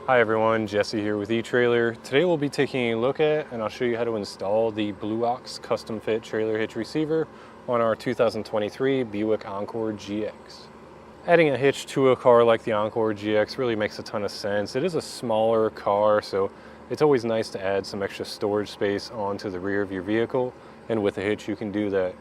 Hi everyone, Jesse here with eTrailer. Today we'll be taking a look at and I'll show you how to install the Blue Ox custom fit trailer hitch receiver on our 2023 Buick Encore GX. Adding a hitch to a car like the Encore GX really makes a ton of sense. It is a smaller car, so it's always nice to add some extra storage space onto the rear of your vehicle, and with a hitch you can do that.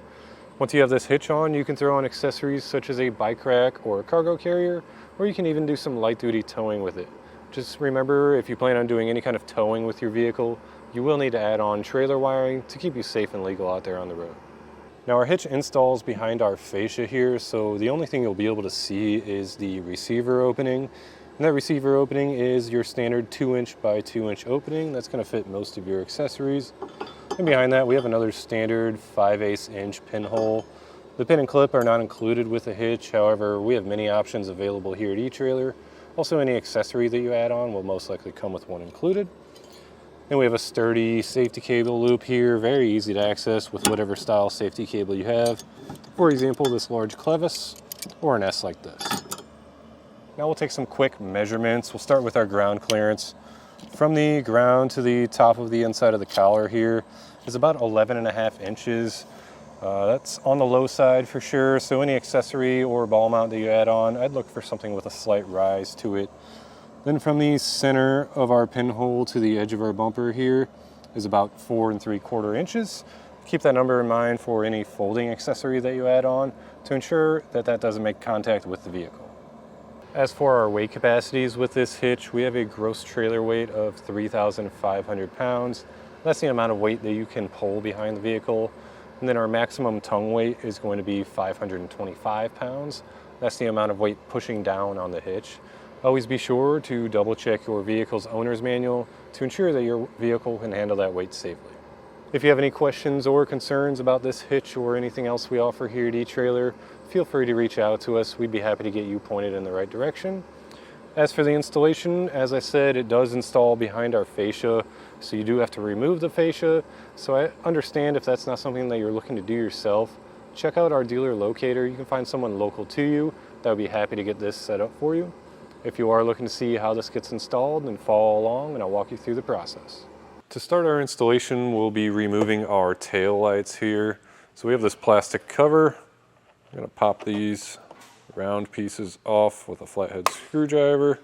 Once you have this hitch on, you can throw on accessories such as a bike rack or a cargo carrier, or you can even do some light duty towing with it. Just remember, if you plan on doing any kind of towing with your vehicle, you will need to add on trailer wiring to keep you safe and legal out there on the road. Now our hitch installs behind our fascia here, so the only thing you'll be able to see is the receiver opening. And that receiver opening is your standard 2" by 2" opening. That's going to fit most of your accessories. And behind that we have another standard 5/8 inch pinhole. The pin and clip are not included with the hitch, however we have many options available here at eTrailer. Also, any accessory that you add on will most likely come with one included. And we have a sturdy safety cable loop here, very easy to access with whatever style safety cable you have. For example, this large clevis or an S like this. Now we'll take some quick measurements. We'll start with our ground clearance. From the ground to the top of the inside of the collar here is about 11.5 inches. That's on the low side for sure, so any accessory or ball mount that you add on, I'd look for something with a slight rise to it. Then from the center of our pinhole to the edge of our bumper here is about 4 3/4 inches. Keep that number in mind for any folding accessory that you add on to ensure that that doesn't make contact with the vehicle. As for our weight capacities with this hitch, we have a gross trailer weight of 3,500 pounds. That's the amount of weight that you can pull behind the vehicle. And then our maximum tongue weight is going to be 525 pounds. That's the amount of weight pushing down on the hitch. Always be sure to double check your vehicle's owner's manual to ensure that your vehicle can handle that weight safely. If you have any questions or concerns about this hitch or anything else we offer here at eTrailer, feel free to reach out to us. We'd be happy to get you pointed in the right direction. As for the installation, as I said, it does install behind our fascia, so you do have to remove the fascia. So I understand if that's not something that you're looking to do yourself, check out our dealer locator. You can find someone local to you that would be happy to get this set up for you. If you are looking to see how this gets installed, then follow along and I'll walk you through the process. To start our installation, we'll be removing our tail lights here. So we have this plastic cover. I'm going to pop these round pieces off with a flathead screwdriver.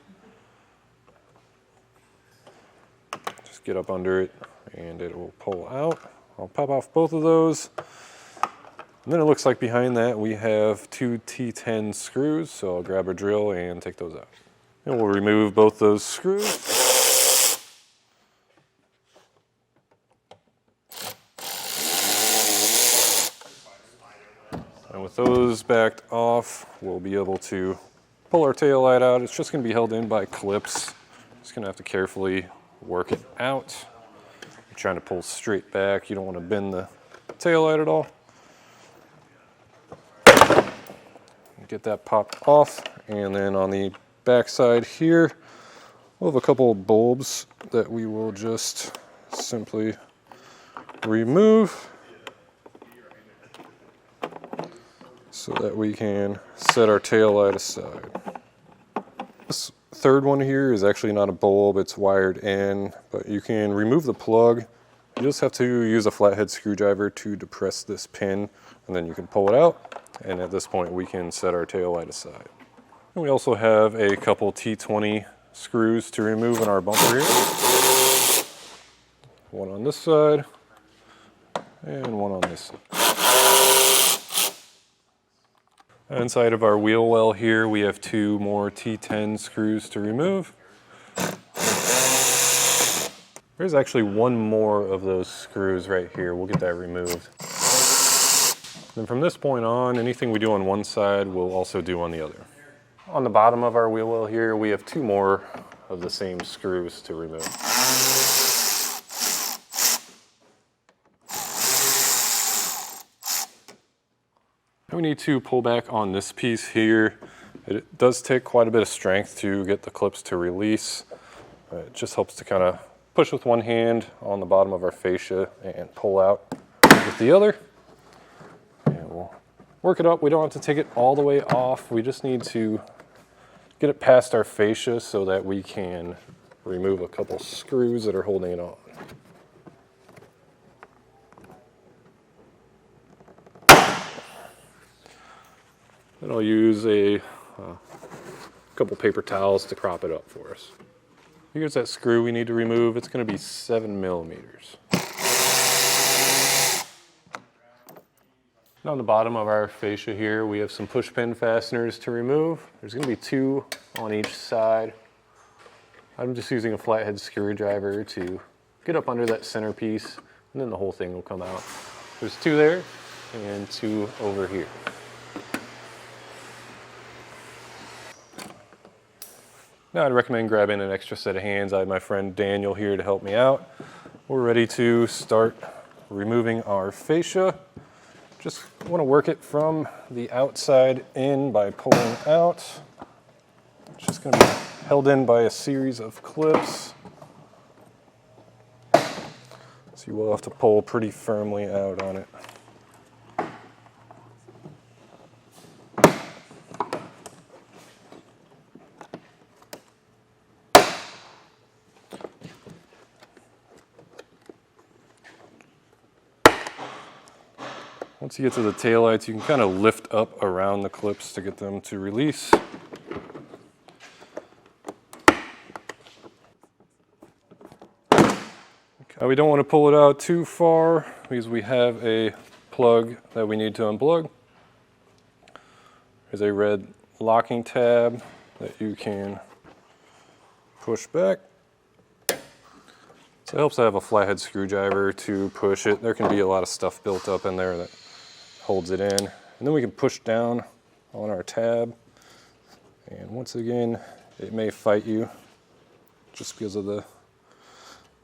Just get up under it and it will pull out. I'll pop off both of those. And then it looks like behind that we have 2 T10 screws, so I'll grab a drill and take those out. And we'll remove both those screws. And with those backed off, we'll be able to pull our tail light out. It's just going to be held in by clips. Just going to have to carefully work it out. You're trying to pull straight back. You don't want to bend the tail light at all. Get that popped off. And then on the back side here, we'll have a couple of bulbs that we will just simply remove, so that we can set our tail light aside. This third one here is actually not a bulb, it's wired in, but you can remove the plug. You just have to use a flathead screwdriver to depress this pin, and then you can pull it out, and at this point we can set our tail light aside. And we also have a couple T20 screws to remove in our bumper here. One on this side, and one on this side. Inside of our wheel well here, we have 2 more T10 screws to remove. There's actually 1 more of those screws right here. We'll get that removed. Then from this point on, anything we do on one side, we'll also do on the other. On the bottom of our wheel well here, we have 2 more of the same screws to remove. We need to pull back on this piece here. It does take quite a bit of strength to get the clips to release. It just helps to kind of push with one hand on the bottom of our fascia and pull out with the other. And we'll work it up. We don't have to take it all the way off. We just need to get it past our fascia so that we can remove a couple screws that are holding it on. Then I'll use a couple paper towels to prop it up for us. Here's that screw we need to remove. It's going to be 7 millimeters. Now on the bottom of our fascia here, we have some push pin fasteners to remove. There's going to be 2 on each side. I'm just using a flathead screwdriver to get up under that centerpiece, and then the whole thing will come out. There's 2 there and 2 over here. Now I'd recommend grabbing an extra set of hands. I have my friend Daniel here to help me out. We're ready to start removing our fascia. Just want to work it from the outside in by pulling out. It's just going to be held in by a series of clips. So you will have to pull pretty firmly out on it. Once you get to the taillights, you can kind of lift up around the clips to get them to release. Now we don't want to pull it out too far because we have a plug that we need to unplug. There's a red locking tab that you can push back. So it helps to have a flathead screwdriver to push it. There can be a lot of stuff built up in there that holds it in. And then we can push down on our tab. And once again, it may fight you just because of the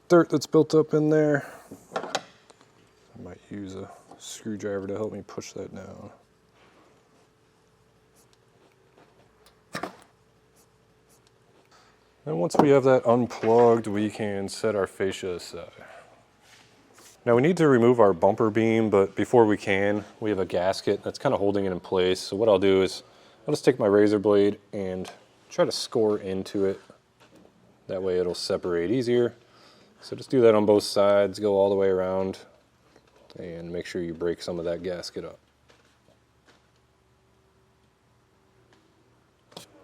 dirt that's built up in there. I might use a screwdriver to help me push that down. And once we have that unplugged, we can set our fascia aside. Now we need to remove our bumper beam, but before we can, we have a gasket that's kind of holding it in place. So what I'll do is I'll just take my razor blade and try to score into it. That way it'll separate easier. So just do that on both sides, go all the way around, and make sure you break some of that gasket up.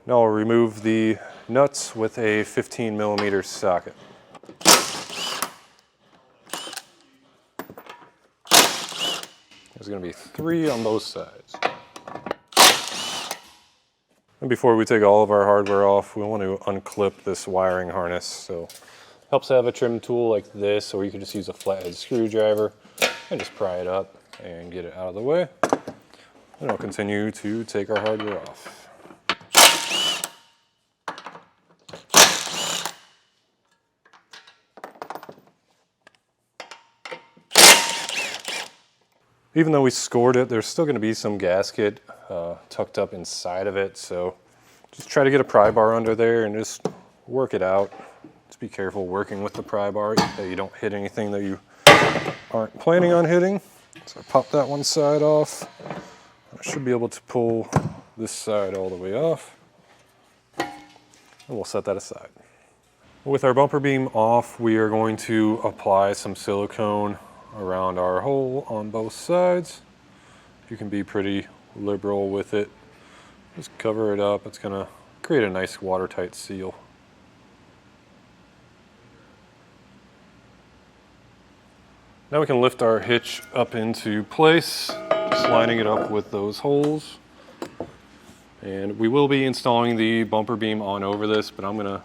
Now I'll remove the nuts with a 15 millimeter socket. There's going to be 3 on both sides. And before we take all of our hardware off, we want to unclip this wiring harness. So it helps to have a trim tool like this, or you can just use a flathead screwdriver and just pry it up and get it out of the way. And I'll continue to take our hardware off. Even though we scored it, there's still going to be some gasket tucked up inside of it, so just try to get a pry bar under there and just work it out. Just be careful working with the pry bar that you don't hit anything that you aren't planning on hitting. So I pop that one side off. I should be able to pull this side all the way off. And we'll set that aside. With our bumper beam off, we are going to apply some silicone around our hole on both sides. You can be pretty liberal with it. Just cover it up. It's going to create a nice watertight seal. Now we can lift our hitch up into place, just lining it up with those holes. And we will be installing the bumper beam on over this, but I'm going to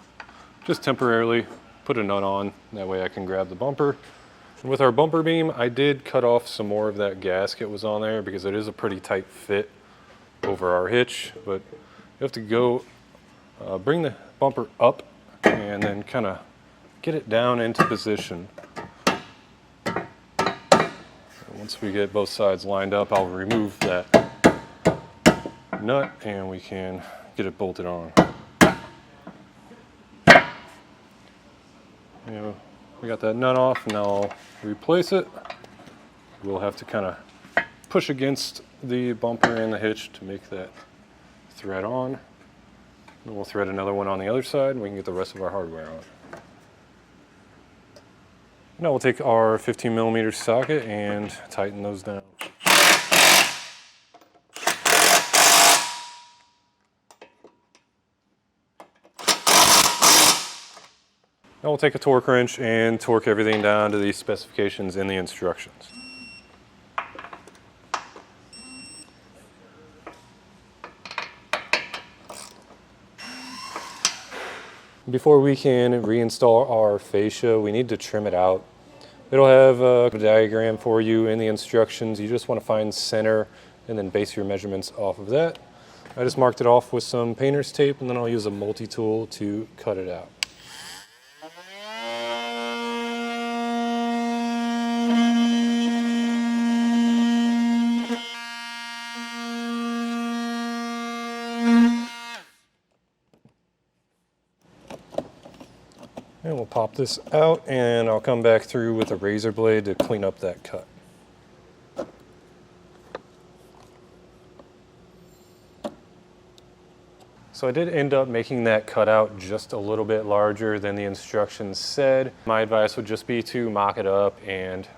just temporarily put a nut on. That way I can grab the bumper. With our bumper beam, I did cut off some more of that gasket was on there because it is a pretty tight fit over our hitch, but you have to go bring the bumper up and then kind of get it down into position. And once we get both sides lined up, I'll remove that nut and we can get it bolted on. We got that nut off, now I'll replace it. We'll have to kind of push against the bumper and the hitch to make that thread on. And we'll thread another one on the other side and we can get the rest of our hardware on. Now we'll take our 15mm socket and tighten those down. Now we'll take a torque wrench and torque everything down to the specifications in the instructions. Before we can reinstall our fascia, we need to trim it out. It'll have a diagram for you in the instructions. You just want to find center and then base your measurements off of that. I just marked it off with some painter's tape and then I'll use a multi-tool to cut it out. And we'll pop this out and I'll come back through with a razor blade to clean up that cut. So I did end up making that cutout just a little bit larger than the instructions said. My advice would just be to mock it up and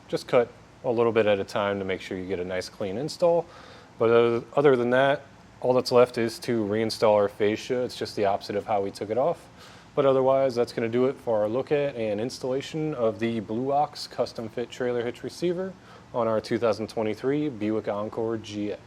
just cut a little bit at a time to make sure you get a nice clean install. But other than that, all that's left is to reinstall our fascia. It's just the opposite of how we took it off. But otherwise, that's going to do it for our look at and installation of the Blue Ox custom fit trailer hitch receiver on our 2023 Buick Encore GX.